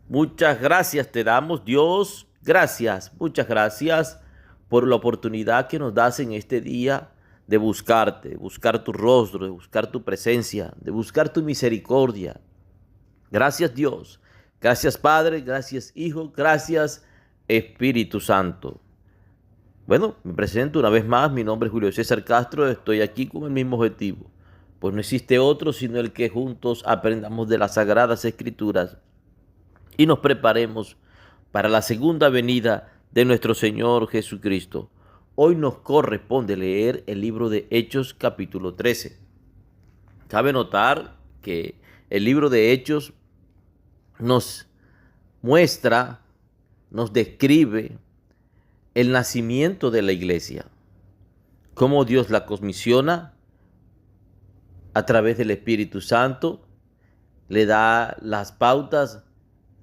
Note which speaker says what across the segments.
Speaker 1: Muchas gracias te damos, Dios. Gracias, muchas gracias por la oportunidad que nos das en este día de buscarte, de buscar tu rostro, de buscar tu presencia, de buscar tu misericordia. Gracias, Dios. Gracias, Padre. Gracias, Hijo. Gracias, Espíritu Santo. Bueno, me presento una vez más. Mi nombre es Julio César Castro. Estoy aquí con el mismo objetivo. Pues no existe otro sino el que juntos aprendamos de las Sagradas Escrituras y nos preparemos para la segunda venida de nuestro Señor Jesucristo. Hoy nos corresponde leer el libro de Hechos capítulo 13. Cabe notar que el libro de Hechos nos muestra, nos describe el nacimiento de la iglesia, cómo Dios la comisiona a través del Espíritu Santo, le da las pautas,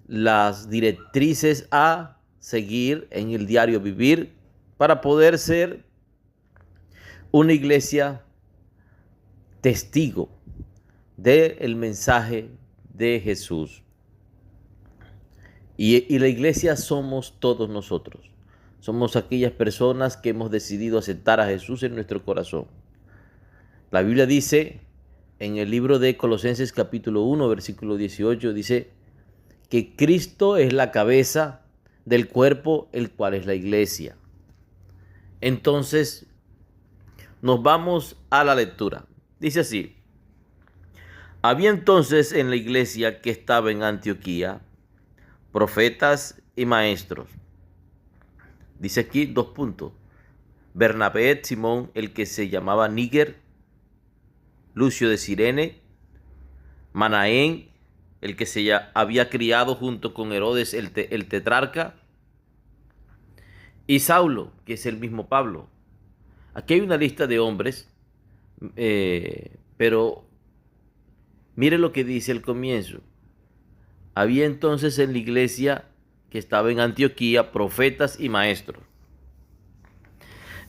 Speaker 1: las directrices a seguir en el diario vivir para poder ser una iglesia testigo del mensaje de Jesús. Y la iglesia somos todos nosotros. Somos aquellas personas que hemos decidido aceptar a Jesús en nuestro corazón. La Biblia dice en el libro de Colosenses capítulo 1, versículo 18, dice que Cristo es la cabeza del cuerpo, el cual es la iglesia. Entonces, nos vamos a la lectura. Dice así: había entonces en la iglesia que estaba en Antioquía profetas y maestros. Dice aquí 2 puntos. Bernabé, Simón, el que se llamaba Níger, Lucio de Cirene, Manaén, el que se había criado junto con Herodes el tetrarca, y Saulo, que es el mismo Pablo. Aquí hay una lista de hombres, pero mire lo que dice el comienzo. Había entonces en la iglesia que estaba en Antioquía profetas y maestros.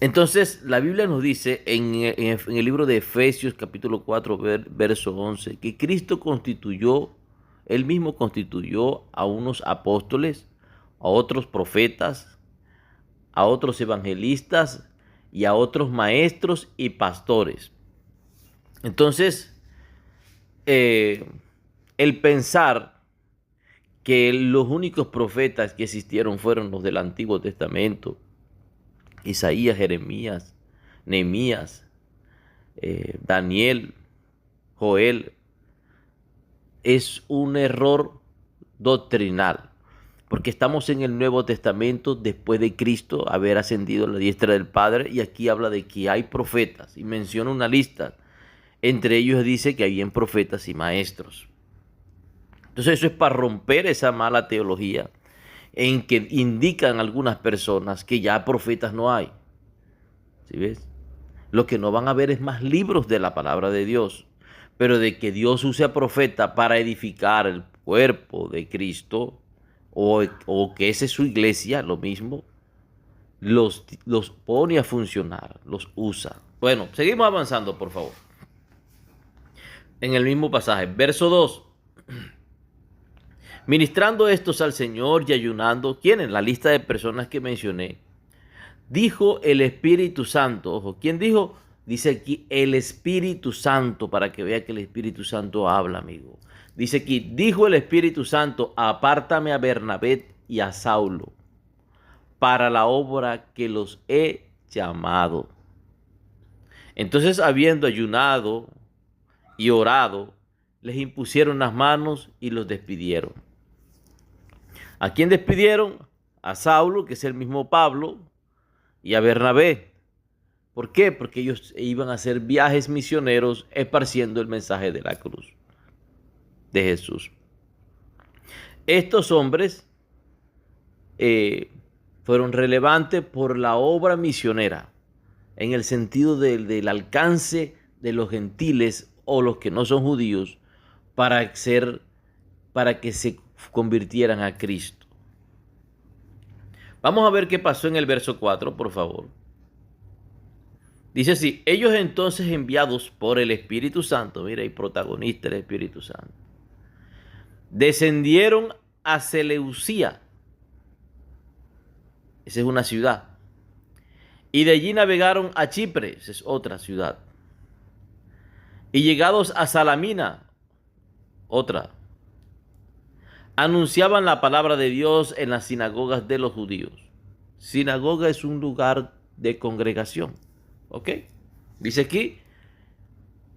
Speaker 1: Entonces la Biblia nos dice en el libro de Efesios capítulo 4 verso 11 que Cristo Él mismo constituyó a unos apóstoles, a otros profetas, a otros evangelistas y a otros maestros y pastores. Entonces, el pensar que los únicos profetas que existieron fueron los del Antiguo Testamento, Isaías, Jeremías, Nehemías, Daniel, Joel, es un error doctrinal, porque estamos en el Nuevo Testamento después de Cristo haber ascendido a la diestra del Padre, y aquí habla de que hay profetas y menciona una lista. Entre ellos dice que habían profetas y maestros. Entonces eso es para romper esa mala teología en que indican algunas personas que ya profetas no hay. ¿Sí ves? Lo que no van a ver es más libros de la palabra de Dios. Pero de que Dios use a profeta para edificar el cuerpo de Cristo, o que esa es su iglesia, lo mismo, los pone a funcionar, los usa. Bueno, seguimos avanzando, por favor. En el mismo pasaje, verso 2. Ministrando estos al Señor y ayunando, ¿quién? En la lista de personas que mencioné. Dijo el Espíritu Santo. Ojo, ¿quién dijo? Dice aquí el Espíritu Santo, para que vea que el Espíritu Santo habla, amigo. Dice aquí, dijo el Espíritu Santo, apártame a Bernabé y a Saulo para la obra que los he llamado. Entonces, habiendo ayunado y orado, les impusieron las manos y los despidieron. ¿A quién despidieron? A Saulo, que es el mismo Pablo, y a Bernabé. ¿Por qué? Porque ellos iban a hacer viajes misioneros esparciendo el mensaje de la cruz de Jesús. Estos hombres fueron relevantes por la obra misionera, en el sentido del alcance de los gentiles o los que no son judíos, para que se convirtieran a Cristo. Vamos a ver qué pasó en el verso 4, por favor. Dice así: ellos entonces, enviados por el Espíritu Santo, mira, y protagonista el Espíritu Santo, descendieron a Seleucía. Esa es una ciudad. Y de allí navegaron a Chipre, esa es otra ciudad. Y llegados a Salamina, otra, anunciaban la palabra de Dios en las sinagogas de los judíos. Sinagoga es un lugar de congregación. ¿Ok? Dice aquí,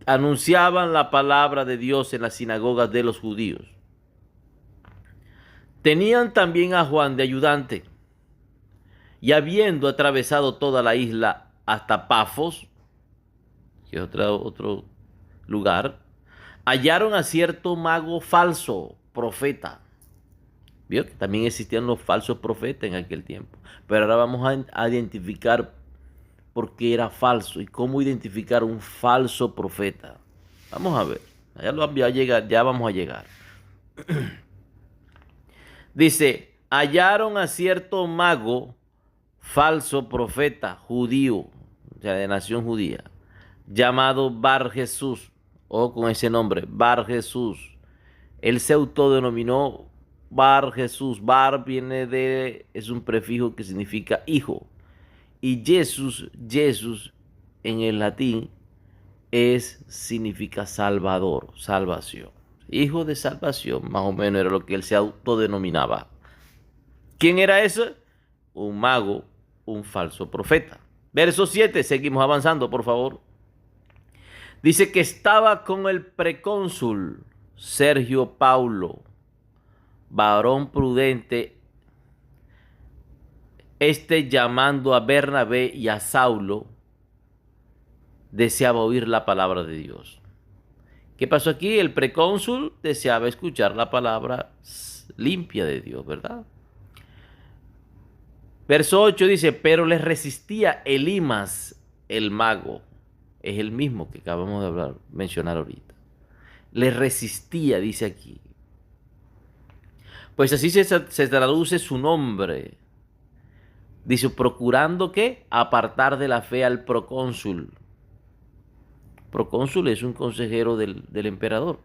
Speaker 1: anunciaban la palabra de Dios en las sinagogas de los judíos. Tenían también a Juan de ayudante. Y habiendo atravesado toda la isla hasta Pafos, que es otro lugar, hallaron a cierto mago falso, profeta. ¿Vio? Que también existían los falsos profetas en aquel tiempo. Pero ahora vamos a identificar por qué era falso y cómo identificar un falso profeta. Vamos a ver. Ya vamos a llegar. Dice, hallaron a cierto mago falso profeta judío, o sea, de nación judía, llamado Bar Jesús, o con ese nombre, Bar Jesús. Él se autodenominó Bar Jesús. Bar es un prefijo que significa hijo. Y Jesús en el latín significa salvador, salvación. Hijo de salvación, más o menos era lo que él se autodenominaba. ¿Quién era ese? Un mago, un falso profeta. Verso 7, seguimos avanzando, por favor. Dice que estaba con el precónsul Sergio Paulo, varón prudente, llamando a Bernabé y a Saulo, deseaba oír la palabra de Dios. ¿Qué pasó aquí? El precónsul deseaba escuchar la palabra limpia de Dios, ¿verdad? Verso 8 dice, pero les resistía Elimas, el mago. Es el mismo que acabamos de mencionar ahorita. Les resistía, dice aquí. Pues así se traduce su nombre. Dice, procurando ¿qué? Apartar de la fe al procónsul. Procónsul es un consejero del emperador.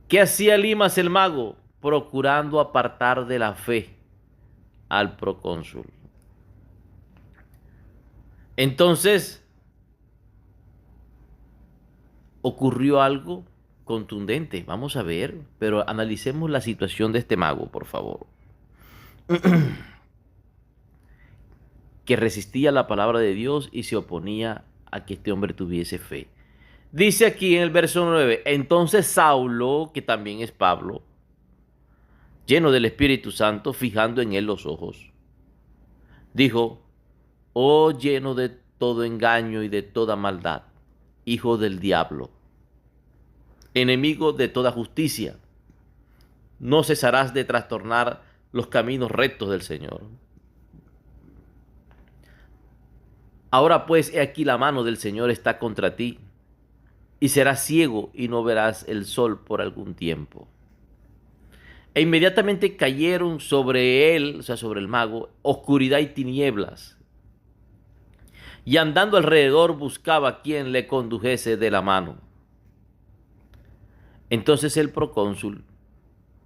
Speaker 1: ¿Qué hacía Elimas el mago? Procurando apartar de la fe al procónsul. Entonces, ocurrió algo contundente. Vamos a ver, pero analicemos la situación de este mago, por favor. Que resistía la palabra de Dios y se oponía a que este hombre tuviese fe. Dice aquí en el verso 9, entonces Saulo, que también es Pablo, lleno del Espíritu Santo, fijando en él los ojos, dijo, oh lleno de todo engaño y de toda maldad, hijo del diablo, enemigo de toda justicia, no cesarás de trastornar los caminos rectos del Señor. Ahora pues, he aquí la mano del Señor está contra ti, y serás ciego y no verás el sol por algún tiempo. E inmediatamente cayeron sobre él, o sea, sobre el mago, oscuridad y tinieblas. Y andando alrededor buscaba quien le condujese de la mano. Entonces el procónsul,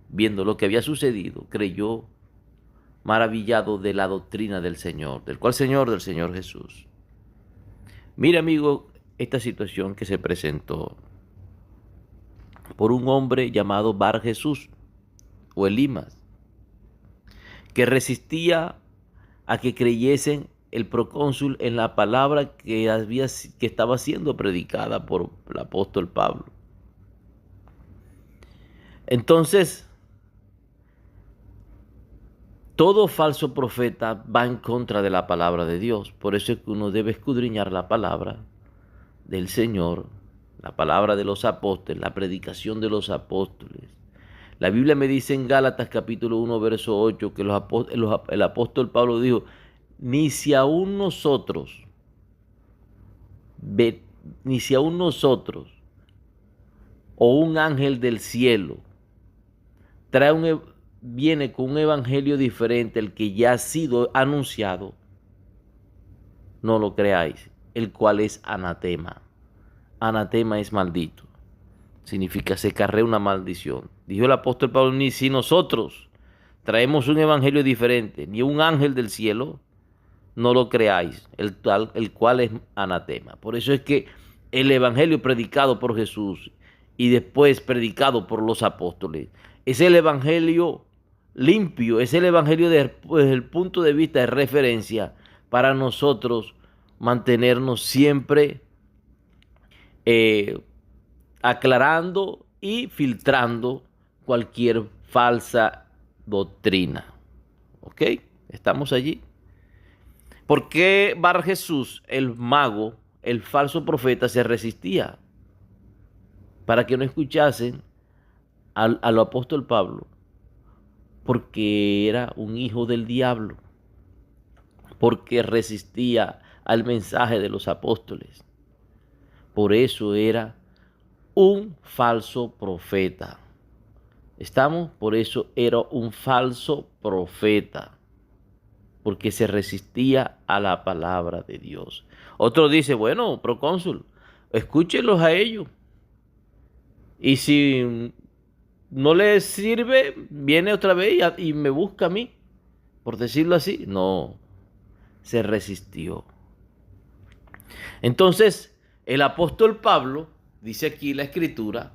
Speaker 1: viendo lo que había sucedido, creyó maravillado de la doctrina del Señor. ¿Del cual Señor? Del Señor Jesús. Mira, amigo, esta situación que se presentó por un hombre llamado Bar Jesús o Elimas, que resistía a que creyesen el procónsul en la palabra que estaba siendo predicada por el apóstol Pablo. Entonces, todo falso profeta va en contra de la palabra de Dios. Por eso es que uno debe escudriñar la palabra del Señor, la palabra de los apóstoles, la predicación de los apóstoles. La Biblia me dice en Gálatas capítulo 1, verso 8, que el apóstol Pablo dijo, ni si aún nosotros o un ángel del cielo viene con un evangelio diferente al que ya ha sido anunciado, no lo creáis, el cual es anatema. Anatema es maldito. significa se carrea una maldición. Dijo el apóstol Pablo, ni si nosotros traemos un evangelio diferente, ni un ángel del cielo, no lo creáis, el cual es anatema. Por eso es que el evangelio predicado por Jesús y después predicado por los apóstoles es el evangelio limpio, es el evangelio desde el punto de vista de referencia para nosotros mantenernos siempre aclarando y filtrando cualquier falsa doctrina. ¿Ok? ¿Estamos allí? ¿Por qué Bar Jesús, el mago, el falso profeta, se resistía? Para que no escuchasen al apóstol Pablo. Porque era un hijo del diablo. Porque resistía al mensaje de los apóstoles. Por eso era un falso profeta. ¿Estamos? Por eso era un falso profeta. Porque se resistía a la palabra de Dios. Otro dice, bueno, procónsul, escúchenlos a ellos. Y si no les sirve, viene otra vez y me busca a mí, por decirlo así. No, se resistió. Entonces, el apóstol Pablo, dice aquí la escritura,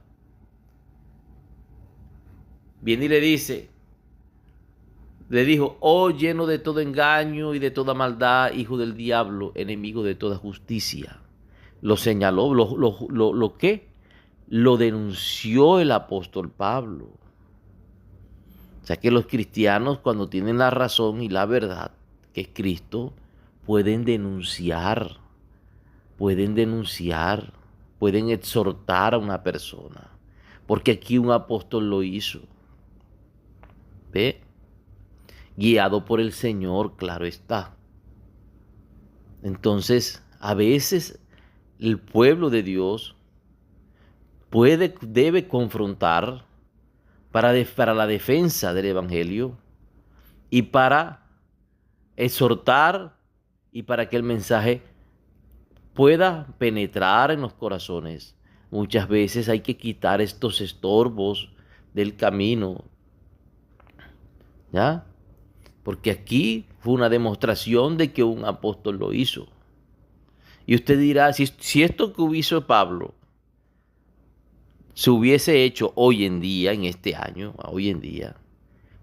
Speaker 1: viene y le dijo, oh lleno de todo engaño y de toda maldad, hijo del diablo, enemigo de toda justicia. Lo señaló, ¿lo qué? Lo denunció el apóstol Pablo. O sea que los cristianos, cuando tienen la razón y la verdad, que es Cristo, pueden denunciar, pueden exhortar a una persona. Porque aquí un apóstol lo hizo. ¿Ve? Guiado por el Señor, claro está. Entonces, a veces el pueblo de Dios debe confrontar para la defensa del Evangelio y para exhortar y para que el mensaje pueda penetrar en los corazones. Muchas veces hay que quitar estos estorbos del camino, ¿ya? Porque aquí fue una demostración de que un apóstol lo hizo. Y usted dirá, si esto que hizo Pablo se hubiese hecho hoy en día, en este año, hoy en día,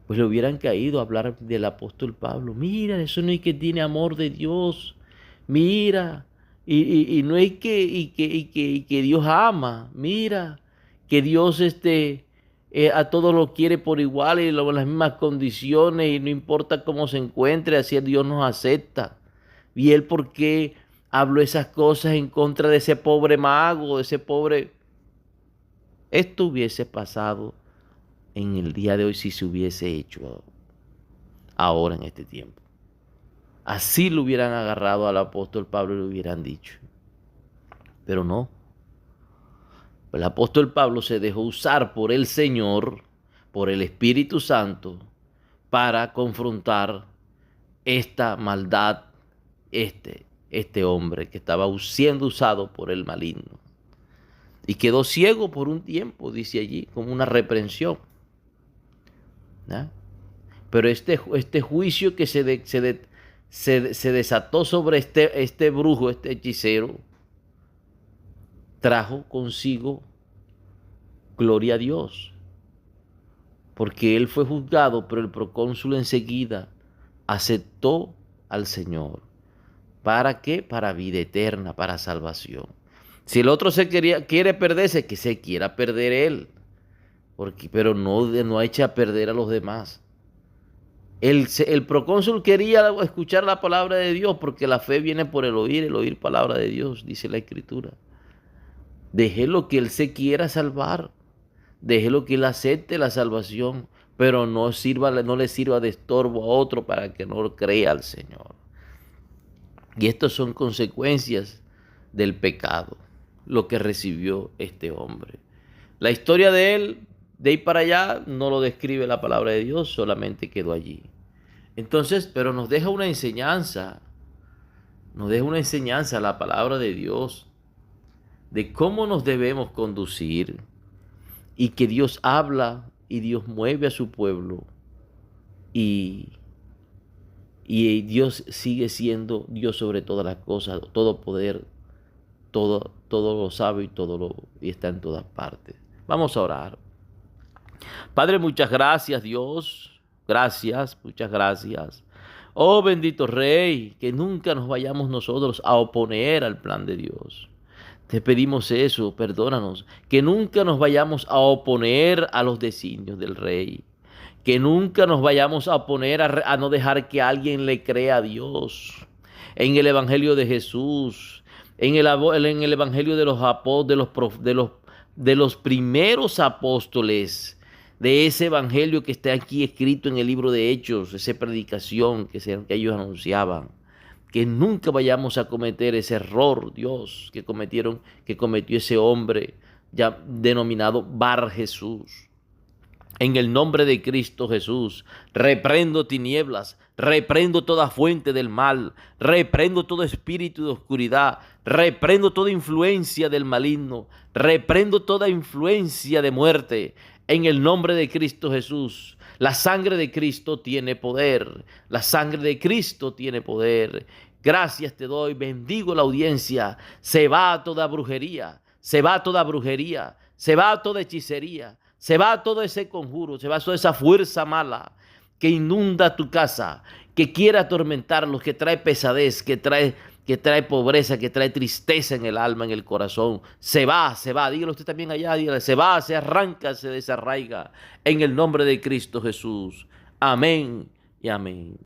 Speaker 1: pues le hubieran caído a hablar del apóstol Pablo. Mira, eso no es que tiene amor de Dios. Mira, y no es que Dios ama. Mira, que Dios a todos lo quiere por igual y en las mismas condiciones y no importa cómo se encuentre, así Dios nos acepta. ¿Y él por qué habló esas cosas en contra de ese pobre mago, de ese pobre? Esto hubiese pasado en el día de hoy si se hubiese hecho ahora en este tiempo. Así lo hubieran agarrado al apóstol Pablo y le hubieran dicho. Pero no. El apóstol Pablo se dejó usar por el Señor, por el Espíritu Santo, para confrontar esta maldad, este hombre que estaba siendo usado por el maligno. Y quedó ciego por un tiempo, dice allí, como una reprensión. ¿No? Pero este juicio que se desató sobre este brujo, este hechicero, trajo consigo gloria a Dios. Porque él fue juzgado, pero el procónsul enseguida aceptó al Señor. ¿Para qué? Para vida eterna, para salvación. Si el otro quiere perderse, que se quiera perder él. Pero no eche a perder a los demás. El procónsul quería escuchar la palabra de Dios porque la fe viene por el oír palabra de Dios, dice la Escritura. Déjelo que él se quiera salvar. Déjelo que él acepte la salvación, pero no le sirva de estorbo a otro para que no crea al Señor. Y estas son consecuencias del pecado, lo que recibió este hombre. La historia de él, de ahí para allá, no lo describe la palabra de Dios, solamente quedó allí. Entonces, pero nos deja una enseñanza la palabra de Dios, de cómo nos debemos conducir y que Dios habla y Dios mueve a su pueblo y, y Dios sigue siendo Dios sobre todas las cosas, todo poder, todo lo sabe y está en todas partes. Vamos a orar. Padre, muchas gracias, Dios. Gracias, muchas gracias. Oh bendito Rey, que nunca nos vayamos nosotros a oponer al plan de Dios. Te pedimos eso, perdónanos, que nunca nos vayamos a oponer a los designios del Rey, que nunca nos vayamos a oponer a no dejar que alguien le crea a Dios. En el Evangelio de Jesús, en el Evangelio de los apóstoles, de los primeros apóstoles, de ese evangelio que está aquí escrito en el libro de Hechos, esa predicación que ellos anunciaban. Que nunca vayamos a cometer ese error, Dios, que cometió ese hombre ya denominado Bar Jesús. En el nombre de Cristo Jesús, reprendo tinieblas, reprendo toda fuente del mal, reprendo todo espíritu de oscuridad, reprendo toda influencia del maligno, reprendo toda influencia de muerte. En el nombre de Cristo Jesús, la sangre de Cristo tiene poder, la sangre de Cristo tiene poder. Gracias te doy, bendigo la audiencia, se va toda brujería, se va toda brujería, se va toda hechicería, se va todo ese conjuro, se va toda esa fuerza mala que inunda tu casa, que quiere atormentarlos, que trae pesadez, que trae pobreza, que trae tristeza en el alma, en el corazón. Se va, dígalo usted también allá, dígale, se va, se arranca, se desarraiga, en el nombre de Cristo Jesús. Amén y amén.